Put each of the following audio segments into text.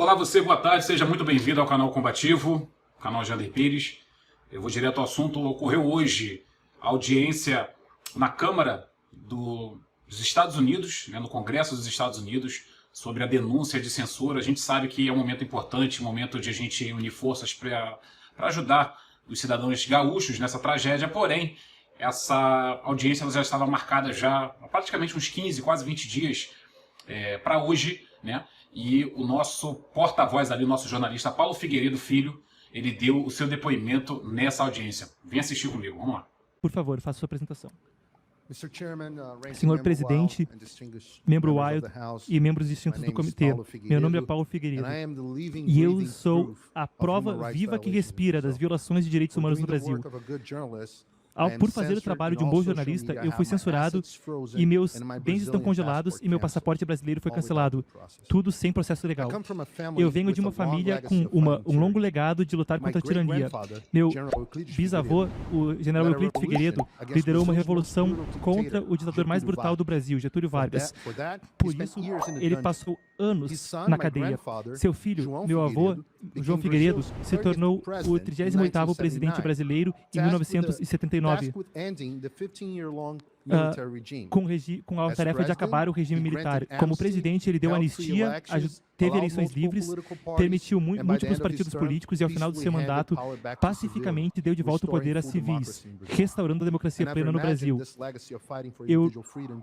Olá você, boa tarde, seja muito bem-vindo ao canal Combativo, canal Jader Pires. Eu vou direto ao assunto. Ocorreu hoje a audiência na Câmara dos Estados Unidos, no Congresso dos Estados Unidos, sobre a denúncia de censura. A gente sabe que é um momento importante, um momento de a gente unir forças para ajudar os cidadãos gaúchos nessa tragédia, porém, essa audiência já estava marcada já há praticamente uns 15, quase 20 dias para hoje, né? E o nosso porta-voz ali, o nosso jornalista Paulo Figueiredo Filho, ele deu o seu depoimento nessa audiência. Vem assistir comigo, vamos lá. Por favor, faça sua apresentação. Senhor Presidente, membro Wild e membros distintos do comitê, meu nome é Paulo Figueiredo e eu sou a prova viva que respira das violações de direitos humanos no Brasil. Por fazer o trabalho de um bom jornalista, eu fui censurado e meus bens estão congelados e meu passaporte brasileiro foi cancelado. Tudo sem processo legal. Eu venho de uma família com um longo legado de lutar contra a tirania. Meu bisavô, o general Euclides Figueiredo, liderou uma revolução contra o ditador mais brutal do Brasil, Getúlio Vargas. Por isso, ele passou anos na cadeia. Seu filho, meu avô, João Figueiredo, se tornou o 38º presidente brasileiro em 1979. Com a tarefa de acabar o regime militar. Como presidente, ele deu anistia, teve eleições livres, permitiu múltiplos partidos políticos e, ao final do seu mandato, pacificamente deu de volta o poder a civis, restaurando a democracia plena no Brasil.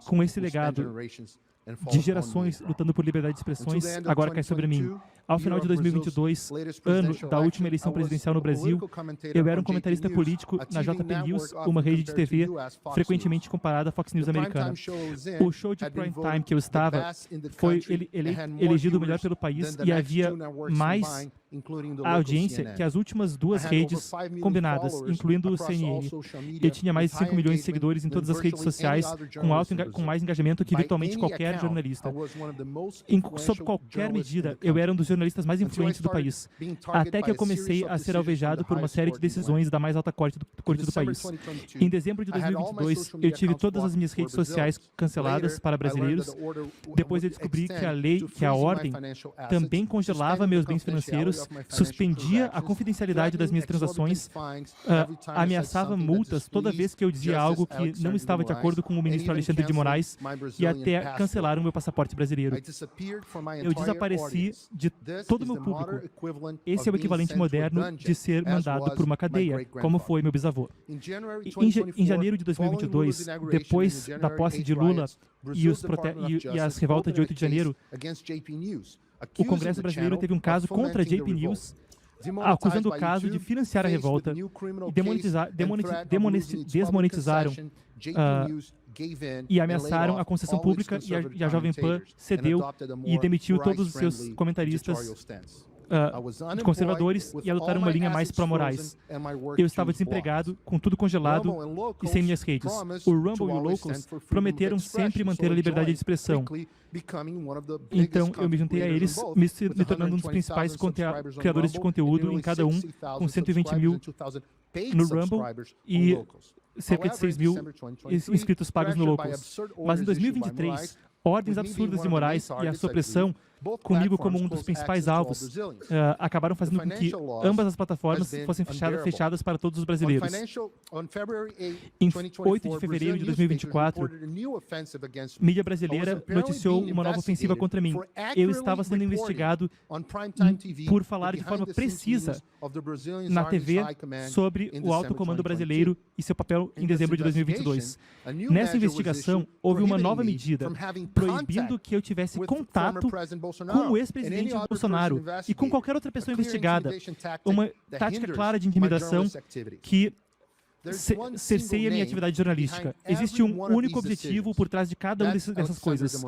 Com esse legado de gerações lutando por liberdade de expressões, agora cai sobre mim. Ao final de 2022, ano da última eleição presidencial no Brasil, eu era um comentarista político na JP News, uma rede de TV frequentemente comparada à Fox News americana. O show de prime time que eu estava foi elegido o melhor pelo país e havia mais audiência que as últimas duas redes combinadas, incluindo o CNN. Eu tinha mais de 5 milhões de seguidores em todas as redes sociais, com mais engajamento que virtualmente qualquer jornalista. Sob qualquer medida, eu era um dos jornalistas mais influentes do país, até que eu comecei a ser alvejado por uma série de decisões da mais alta corte do país. Em dezembro de 2022, eu tive todas as minhas redes sociais canceladas para brasileiros. Depois eu descobri que a ordem também congelava meus bens financeiros, suspendia a confidencialidade das minhas transações, ameaçava multas toda vez que eu dizia algo que não estava de acordo com o ministro Alexandre de Moraes e até cancelaram meu passaporte brasileiro. Eu desapareci de todo o meu público. Esse é o equivalente moderno de ser mandado por uma cadeia, como foi meu bisavô. Em janeiro de 2022, depois da posse de Lula e as revoltas de 8 de janeiro, o Congresso brasileiro teve um caso contra a JP News, acusando o caso de financiar a revolta e desmonetizaram e ameaçaram a concessão pública e a Jovem Pan cedeu e demitiu todos os seus comentaristas conservadores e adotaram uma linha mais pró-morais. Eu estava desempregado, com tudo congelado e sem minhas redes. O Rumble e o Locals prometeram sempre manter a liberdade de expressão. Então, eu me juntei a eles, me tornando um dos principais criadores de conteúdo em cada um, com 120 mil no Rumble e cerca de 6 mil inscritos pagos no Locals. Mas em 2023, ordens absurdas e imorais e a sua pressão, comigo como um dos principais alvos, acabaram fazendo com que ambas as plataformas fossem fechadas para todos os brasileiros. Em 8 de fevereiro de 2024, mídia brasileira noticiou uma nova ofensiva contra mim. Eu estava sendo investigado por falar de forma precisa na TV sobre o alto comando brasileiro e seu papel em dezembro de 2022. Nessa investigação, houve uma nova medida proibindo que eu tivesse contato com o ex-presidente Bolsonaro e com qualquer outra pessoa investigada. Uma tática clara de intimidação que cerceia minha atividade jornalística. Existe um único objetivo por trás de cada uma dessas coisas.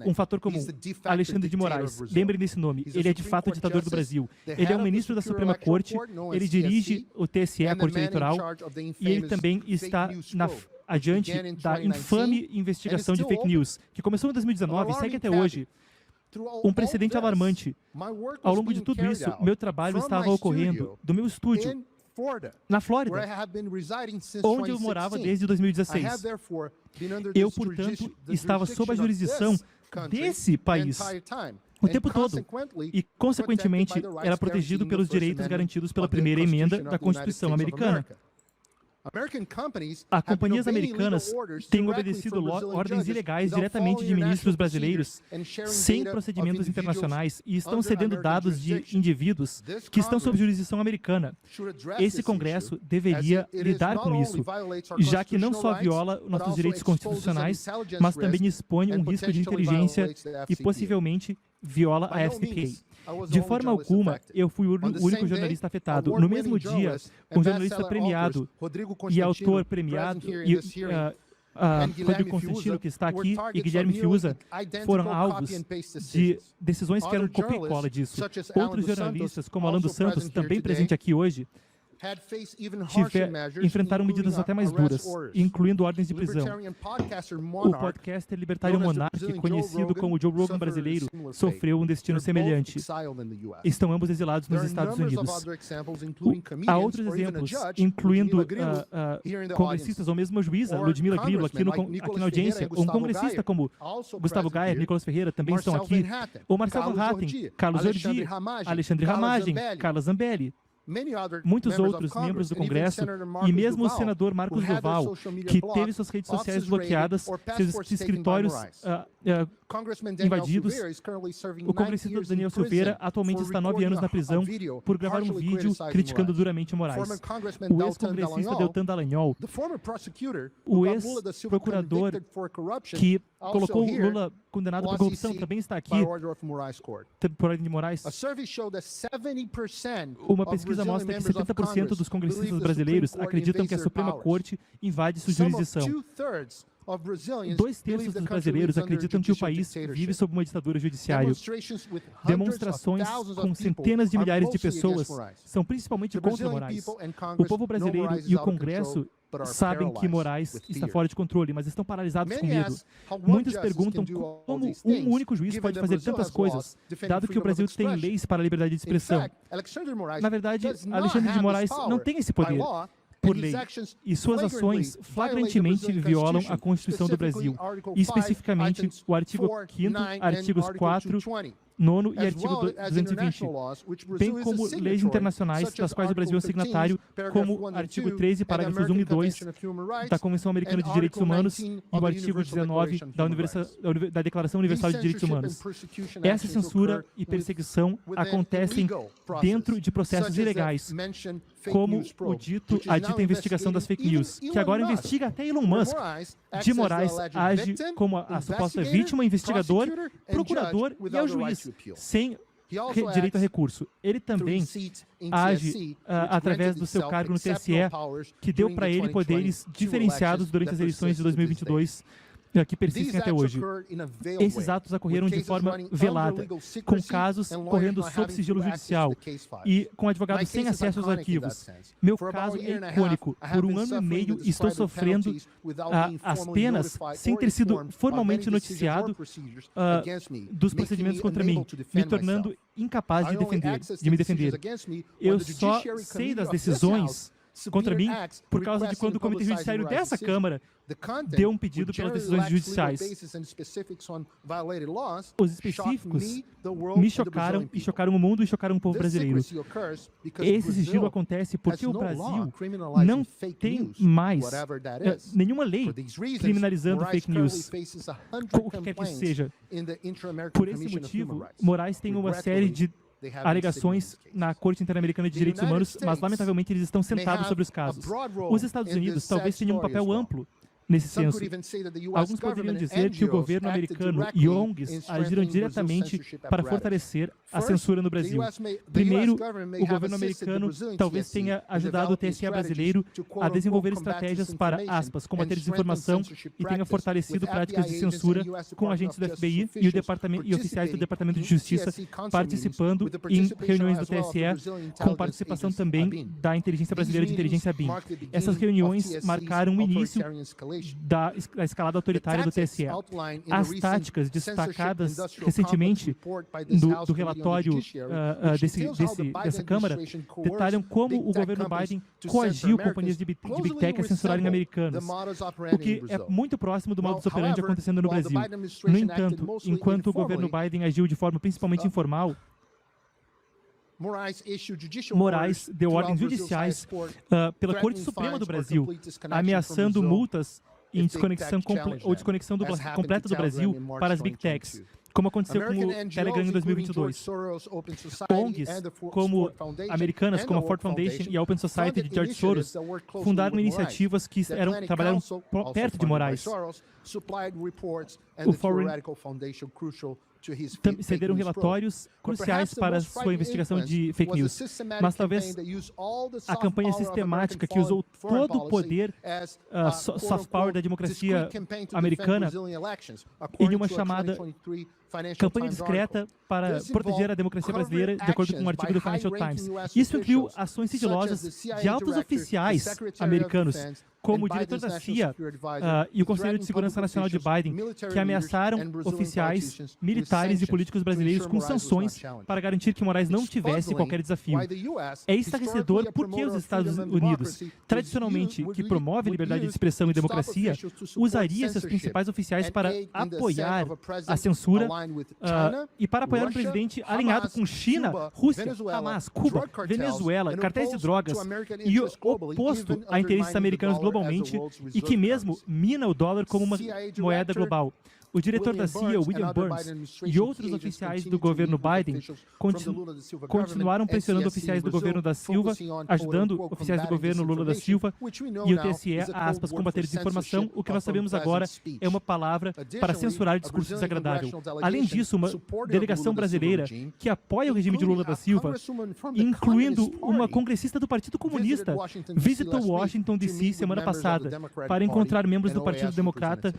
Um fator comum, Alexandre de Moraes. Lembrem desse nome. Ele é de fato o ditador do Brasil. Ele é um ministro da Suprema Corte, ele dirige o TSE, a Corte Eleitoral, e ele também está adiante da infame investigação de fake news, que começou em 2019 e segue até hoje. Um precedente alarmante. Ao longo de tudo isso, meu trabalho estava ocorrendo do meu estúdio, na Flórida, onde eu morava desde 2016. Eu, portanto, estava sob a jurisdição desse país o tempo todo e, consequentemente, era protegido pelos direitos garantidos pela primeira emenda da Constituição americana. As companhias americanas têm obedecido ordens ilegais diretamente de ministros brasileiros, sem procedimentos internacionais, e estão cedendo dados de indivíduos que estão sob jurisdição americana. Esse Congresso deveria lidar com isso, já que não só viola nossos direitos constitucionais, mas também expõe um risco de inteligência e possivelmente viola a FCPA. De forma alguma, eu fui o único jornalista afetado. No mesmo dia, um jornalista premiado e autor premiado, Rodrigo Constantino, que está aqui, e Guilherme Fiuza, foram alvos de decisões que eram copia e cola disso. Outros jornalistas, como Alan dos Santos, também presente aqui hoje, enfrentaram medidas até mais duras, incluindo ordens de prisão. O podcaster libertário Monarch, conhecido como Joe Rogan brasileiro, sofreu um destino semelhante. Estão ambos exilados nos Estados Unidos. Há outros exemplos, incluindo congressistas ou mesmo a juíza Ludmila Grillo, aqui na audiência, um congressista como Gustavo Gayer, Nicolas Ferreira, também estão aqui. O Marcel Van Hatten, Carlos Ordi, Alexandre Ramagem, Carla Zambelli. Muitos outros membros do Congresso e mesmo o senador Marcos Duval, que teve suas redes sociais bloqueadas, seus escritórios invadidos. O congressista Daniel Silveira atualmente está 9 anos na prisão por gravar um vídeo criticando duramente Moraes. O ex-congressista Deltan Dallagnol, o ex-procurador que colocou Lula condenado por corrupção, também está aqui por ordem de Moraes. Uma pesquisa mostra que 70% dos congressistas brasileiros acreditam que a Suprema Corte invade sua jurisdição. 2/3 dos brasileiros acreditam que o país vive sob uma ditadura judiciária. Demonstrações com centenas de milhares de pessoas são principalmente contra Moraes. O povo brasileiro e o Congresso sabem que Moraes está fora de controle, mas estão paralisados com medo. Muitos perguntam como um único juiz pode fazer tantas coisas, dado que o Brasil tem leis para a liberdade de expressão. Na verdade, Alexandre de Moraes não tem esse poder por lei, e suas ações flagrantemente violam a Constituição do Brasil, e especificamente o artigo 5º, artigos 4, 9º e artigo 220, bem como leis internacionais das quais o Brasil é signatário, como o artigo 13, parágrafos 1 e 2 da Convenção Americana de Direitos Humanos e o artigo 19 da Declaração Universal de Direitos Humanos. Essa censura e perseguição acontecem dentro de processos ilegais, como a dita investigação das fake news, que agora investiga até Elon Musk. De Moraes age como a suposta vítima, investigador, procurador e é o juiz, sem direito a recurso. Ele também age através do seu cargo no TSE, que deu para ele poderes diferenciados durante as eleições de 2022, que persistem até hoje. Esses atos ocorreram de forma velada, com casos correndo sob sigilo judicial e com advogados sem acesso aos arquivos. Meu caso é icônico. Por 1 ano e meio estou sofrendo as penas sem ter sido formalmente noticiado dos procedimentos contra mim, me tornando incapaz de me defender. Eu só sei das decisões contra mim por causa de quando o Comitê Judiciário dessa Câmara deu um pedido pelas decisões judiciais. Os específicos me chocaram e chocaram o mundo e chocaram o povo brasileiro. Esse sigilo acontece porque o Brasil não tem mais nenhuma lei criminalizando fake news, o que quer que seja. Por esse motivo, Moraes tem uma série de alegações na Corte Interamericana de Direitos Humanos, mas lamentavelmente eles estão sentados sobre os casos. Os Estados Unidos talvez tenham um papel amplo nesse senso. Alguns poderiam dizer que o governo americano e ONGs agiram diretamente para fortalecer a censura no Brasil. Primeiro, o governo americano talvez tenha ajudado o TSE brasileiro a desenvolver estratégias para, aspas, combater desinformação e tenha fortalecido práticas de censura com agentes do FBI e oficiais do Departamento de Justiça participando em reuniões do TSE, com participação também da Inteligência Brasileira de Inteligência BIM. Essas reuniões marcaram o início da escalada autoritária do TSE. As táticas destacadas recentemente do relatório dessa Câmara detalham como o governo Biden coagiu companhias de Big Tech a censurarem americanos, o que é muito próximo do modus operandi acontecendo no Brasil. No entanto, enquanto o governo Biden agiu de forma principalmente informal, Moraes deu ordens judiciais pela Corte Suprema do Brasil, ameaçando multas em desconexão completa do Brasil para as Big Techs, como aconteceu com o Telegram em 2022. ONGs como americanas, como a Ford Foundation e a Open Society de George Soros, fundaram iniciativas que trabalharam perto de Moraes. O Foreign cederam relatórios cruciais para sua investigação de fake news. Mas talvez a campanha sistemática que usou todo o poder soft power da democracia americana em uma chamada campanha discreta para proteger a democracia brasileira, de acordo com um artigo do Financial Times. Isso incluiu ações sigilosas de altos oficiais americanos, como o diretor da CIA e o Conselheiro de Segurança Nacional de Biden, que ameaçaram oficiais, militares e políticos brasileiros com sanções para garantir que Moraes não tivesse qualquer desafio. É estarrecedor porque os Estados Unidos, tradicionalmente que promove liberdade de expressão e democracia, usaria seus principais oficiais para apoiar a censura e para apoiar um presidente alinhado com China, Rússia, Hamas, Cuba, Venezuela, cartéis de drogas e oposto a interesses americanos globalmente e que mesmo mina o dólar como uma moeda global. O diretor da CIA, William Burns, e outros oficiais do governo Biden continuaram pressionando oficiais do governo da Silva, ajudando oficiais do governo Lula da Silva e o TSE a, aspas, combater desinformação. O que nós sabemos agora é uma palavra para censurar discurso desagradável. Além disso, uma delegação brasileira que apoia o regime de Lula da Silva, incluindo uma congressista do Partido Comunista, visitou Washington, D.C. semana passada para encontrar membros do Partido Democrata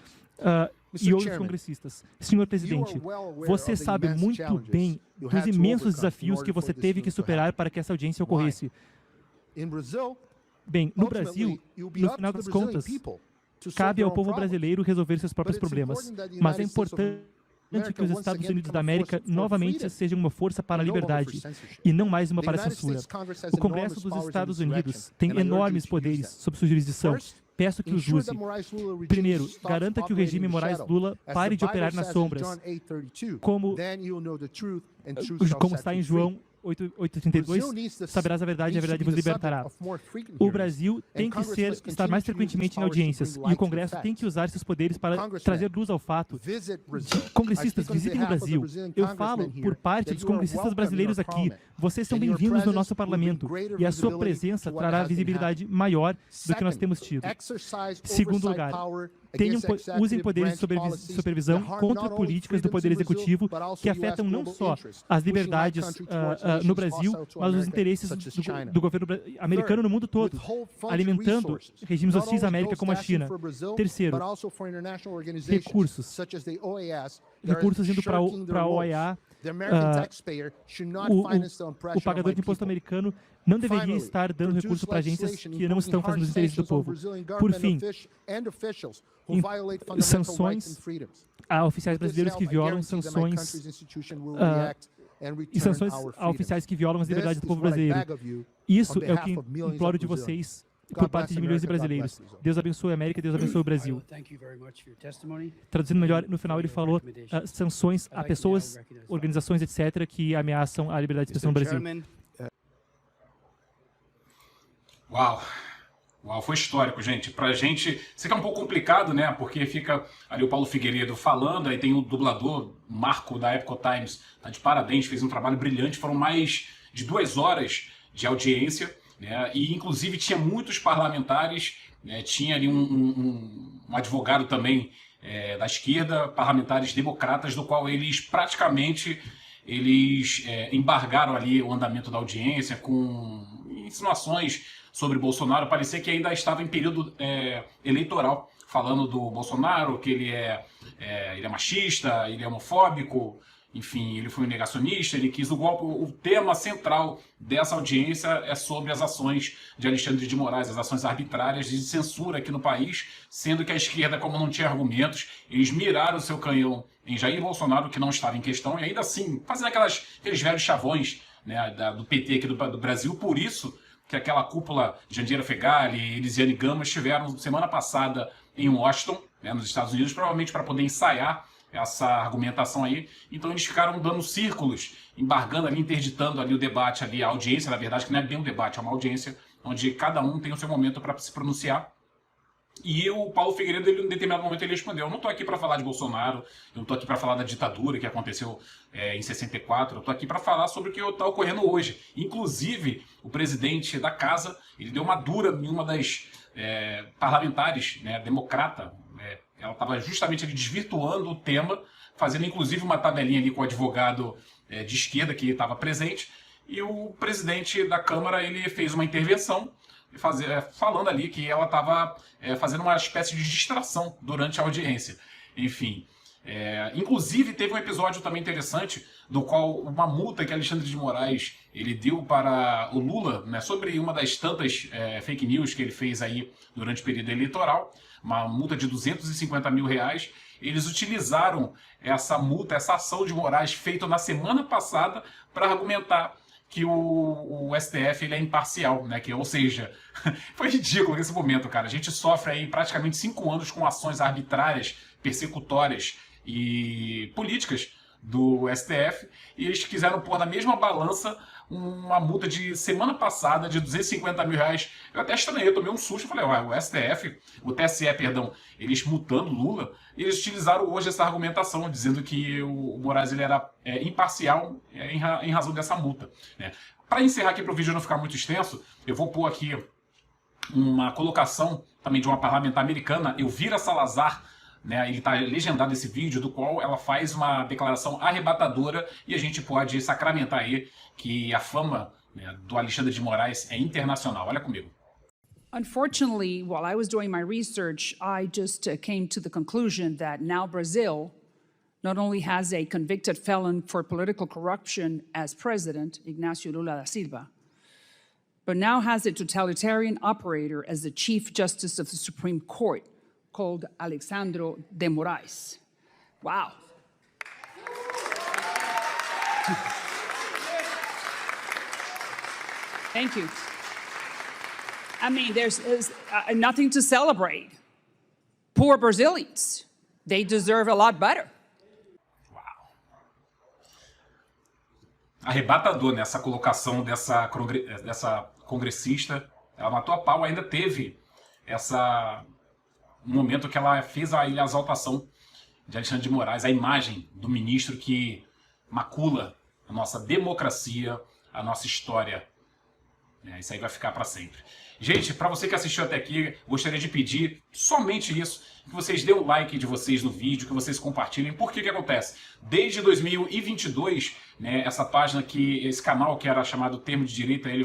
e outros congressistas. Senhor presidente, você sabe muito bem dos imensos desafios que você teve que superar para que essa audiência ocorresse. Bem, no Brasil, no final das contas, cabe ao povo brasileiro resolver seus próprios problemas, mas é importante que os Estados Unidos da América novamente sejam uma força para a liberdade e não mais uma para a censura. O Congresso dos Estados Unidos tem enormes poderes sob sua jurisdição. Peço que os use. Primeiro, garanta que o regime Moraes-Lula pare de operar nas sombras, como está em João 8:32, saberás a verdade e a verdade vos libertará. O Brasil tem que estar mais frequentemente em audiências e o Congresso tem que usar seus poderes para trazer luz ao fato. Congressistas, visitem o Brasil. Eu falo por parte dos congressistas brasileiros aqui. Vocês são bem-vindos no nosso parlamento e a sua presença trará visibilidade maior do que nós temos tido. Segundo lugar, usem poderes de supervisão contra políticas do Poder Executivo que afetam não só as liberdades no Brasil, mas os interesses do governo americano no mundo todo, alimentando regimes hostis à América como a China. Terceiro, recursos indo para a OEA. O pagador de imposto americano não deveria estar dando recurso para agências que não estão fazendo os interesses do povo. Por fim, sanções a oficiais brasileiros que violam sanções a oficiais que violam as liberdades do povo brasileiro. Isso é o que imploro de vocês por parte de milhões de brasileiros. Deus abençoe a América, Deus abençoe o Brasil. Traduzindo melhor, no final ele falou sanções a pessoas, organizações, etc., que ameaçam a liberdade de expressão no Brasil. Uau! Uau, foi histórico, gente. Pra gente, isso aqui é um pouco complicado, né? Porque fica ali o Paulo Figueiredo falando, aí tem o dublador, o Marco, da Epoch Times, tá de parabéns, fez um trabalho brilhante, foram mais de 2 horas de audiência, né? E inclusive tinha muitos parlamentares, né? Tinha ali um advogado também da esquerda, parlamentares democratas, do qual eles praticamente embargaram ali o andamento da audiência com insinuações sobre Bolsonaro. Parecia que ainda estava em período eleitoral, falando do Bolsonaro, que ele é machista, ele é homofóbico, enfim, ele foi um negacionista, ele quis o golpe. O tema central dessa audiência é sobre as ações de Alexandre de Moraes, as ações arbitrárias de censura aqui no país, sendo que a esquerda, como não tinha argumentos, eles miraram o seu canhão em Jair Bolsonaro, que não estava em questão, e ainda assim, fazendo aqueles velhos chavões, né, do PT aqui do Brasil. Por isso que aquela cúpula Jandira Fegali e Elisiane Gama estiveram semana passada em Washington, né, nos Estados Unidos, provavelmente para poder ensaiar essa argumentação aí. Então eles ficaram dando círculos, embargando ali, interditando ali o debate, ali, a audiência, na verdade, que não é bem um debate, é uma audiência onde cada um tem o seu momento para se pronunciar. E o Paulo Figueiredo, ele, em determinado momento, ele respondeu: eu não estou aqui para falar de Bolsonaro, eu não estou aqui para falar da ditadura que aconteceu em 64, eu estou aqui para falar sobre o que está ocorrendo hoje. Inclusive, o presidente da casa, ele deu uma dura em uma das parlamentares, né, democrata. Ela estava justamente ali desvirtuando o tema, fazendo inclusive uma tabelinha ali com o advogado de esquerda que estava presente, e o presidente da Câmara, ele fez uma intervenção falando ali que ela estava fazendo uma espécie de distração durante a audiência. Enfim, inclusive teve um episódio também interessante, do qual uma multa que Alexandre de Moraes ele deu para o Lula, né, sobre uma das tantas fake news que ele fez aí durante o período eleitoral, uma multa de R$250 mil. Eles utilizaram essa multa, essa ação de Moraes feita na semana passada para argumentar que o STF ele é imparcial, né? Ou seja, foi ridículo nesse momento, cara. A gente sofre aí praticamente 5 anos com ações arbitrárias, persecutórias e políticas do STF, e eles quiseram pôr na mesma balança uma multa de semana passada de R$250 mil. Eu até estranhei, eu tomei um susto, falei, o STF, o TSE, perdão, eles multando Lula, eles utilizaram hoje essa argumentação, dizendo que o Moraes ele era imparcial em razão dessa multa, né? Para encerrar aqui, para o vídeo não ficar muito extenso, eu vou pôr aqui uma colocação também de uma parlamentar americana, Elvira Salazar, né, ele está legendado esse vídeo, do qual ela faz uma declaração arrebatadora, e a gente pode sacramentar aí que a fama, né, do Alexandre de Moraes é internacional. Olha comigo. Unfortunately, while I was doing my research, I just came to the conclusion that now Brazil not only has a convicted felon for political corruption as president, Ignacio Lula da Silva, but now has a totalitarian operator as the Chief Justice of the Supreme Court, called Alexandre de Moraes. Wow. Thank you. I mean, there's nothing to celebrate. Poor Brazilians. They deserve a lot better. Uau. Arrebatador nessa colocação dessa congressista. Ela matou a pau, ainda teve um momento que ela fez a exaltação de Alexandre de Moraes, a imagem do ministro que macula a nossa democracia, a nossa história. Isso aí vai ficar para sempre. Gente, para você que assistiu até aqui, gostaria de pedir somente isso, que vocês dêem o like de vocês no vídeo, que vocês compartilhem. Por que acontece? Desde 2022, né, essa página, esse canal que era chamado Termo de Direita, ele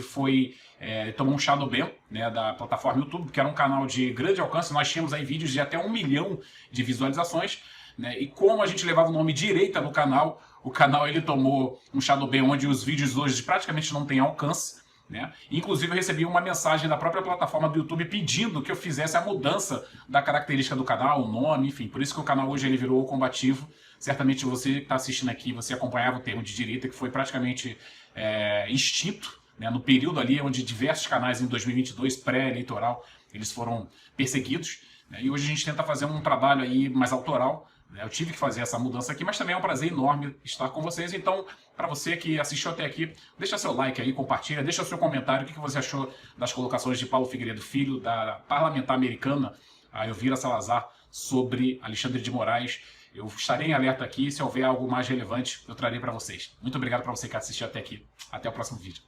tomou um shadow ban, né, da plataforma YouTube, que era um canal de grande alcance. Nós tínhamos aí vídeos de até 1 milhão de visualizações, né, e como a gente levava o nome direita no canal, o canal ele tomou um shadow ban onde os vídeos hoje praticamente não têm alcance, né? Inclusive eu recebi uma mensagem da própria plataforma do YouTube pedindo que eu fizesse a mudança da característica do canal, o nome, enfim. Por isso que o canal hoje ele virou combativo. Certamente você que está assistindo aqui, você acompanhava o Termo de Direita, que foi praticamente extinto, né, no período ali onde diversos canais em 2022, pré-eleitoral, eles foram perseguidos, né? E hoje a gente tenta fazer um trabalho aí mais autoral. Eu tive que fazer essa mudança aqui, mas também é um prazer enorme estar com vocês. Então, para você que assistiu até aqui, deixa seu like aí, compartilha, deixa seu comentário, o que você achou das colocações de Paulo Figueiredo Filho, da parlamentar americana, a Elvira Salazar, sobre Alexandre de Moraes. Eu estarei em alerta aqui, se houver algo mais relevante, eu trarei para vocês. Muito obrigado para você que assistiu até aqui. Até o próximo vídeo.